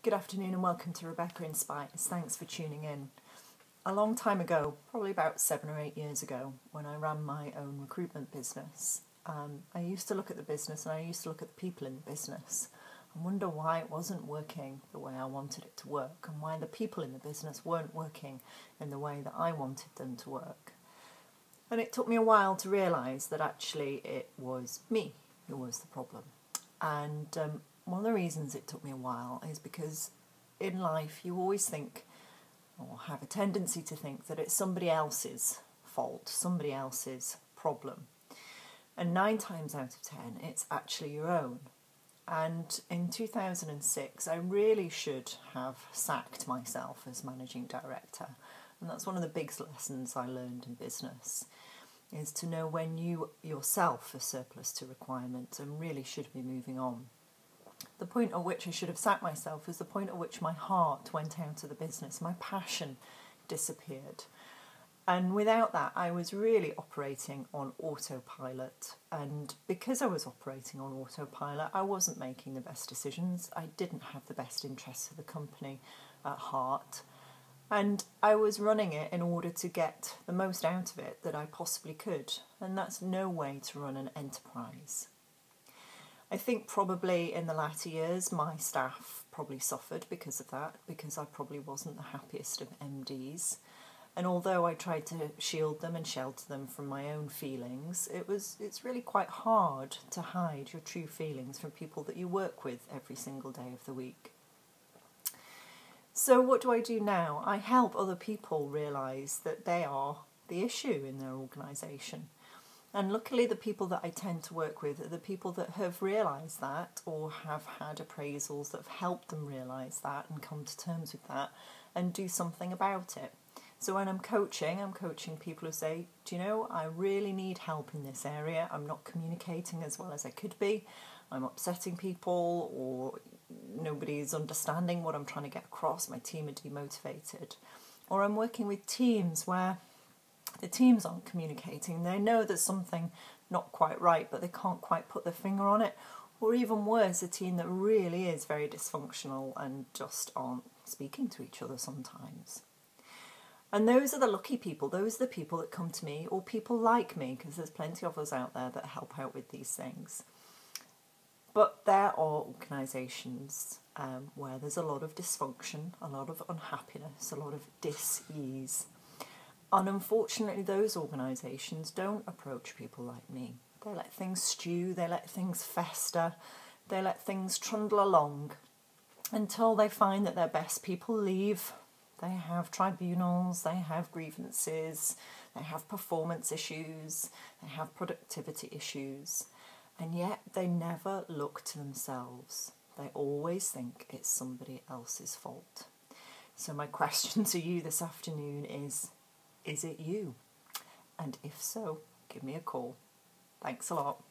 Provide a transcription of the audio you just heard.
Good afternoon and welcome to Rebecca Inspires. Thanks for tuning in. A long time ago, probably about 7 or 8 years ago, when I ran my own recruitment business, I used to look at the business and I used to look at the people in the business and wonder why it wasn't working the way I wanted it to work and why the people in the business weren't working in the way that I wanted them to work. And it took me a while to realise that actually it was me who was the problem. And one of the reasons it took me a while is because in life you always think, or have a tendency to think, that it's somebody else's fault, somebody else's problem. And 9 times out of 10, it's actually your own. And in 2006, I really should have sacked myself as managing director. And that's one of the biggest lessons I learned in business, is to know when you yourself are surplus to requirements and really should be moving on. The point at which I should have sacked myself was the point at which my heart went out of the business, my passion disappeared. And without that, I was really operating on autopilot. And because I was operating on autopilot, I wasn't making the best decisions. I didn't have the best interests of the company at heart. And I was running it in order to get the most out of it that I possibly could. And that's no way to run an enterprise. I think probably in the latter years my staff probably suffered because of that, because I probably wasn't the happiest of MDs. And although I tried to shield them and shelter them from my own feelings, it's really quite hard to hide your true feelings from people that you work with every single day of the week. So what do I do now? I help other people realise that they are the issue in their organisation. And luckily the people that I tend to work with are the people that have realised that, or have had appraisals that have helped them realise that and come to terms with that and do something about it. So when I'm coaching people who say, do you know, I really need help in this area. I'm not communicating as well as I could be. I'm upsetting people, or nobody's understanding what I'm trying to get across. My team are demotivated. Or I'm working with teams where the teams aren't communicating. They know there's something not quite right, but they can't quite put their finger on it. Or even worse, a team that really is very dysfunctional and just aren't speaking to each other sometimes. And those are the lucky people. Those are the people that come to me, or people like me, because there's plenty of us out there that help out with these things. But there are organisations where there's a lot of dysfunction, a lot of unhappiness, a lot of dis-ease. And unfortunately, those organisations don't approach people like me. They let things stew, they let things fester, they let things trundle along until they find that their best people leave. They have tribunals, they have grievances, they have performance issues, they have productivity issues, and yet they never look to themselves. They always think it's somebody else's fault. So my question to you this afternoon is it you? And if so, give me a call. Thanks a lot.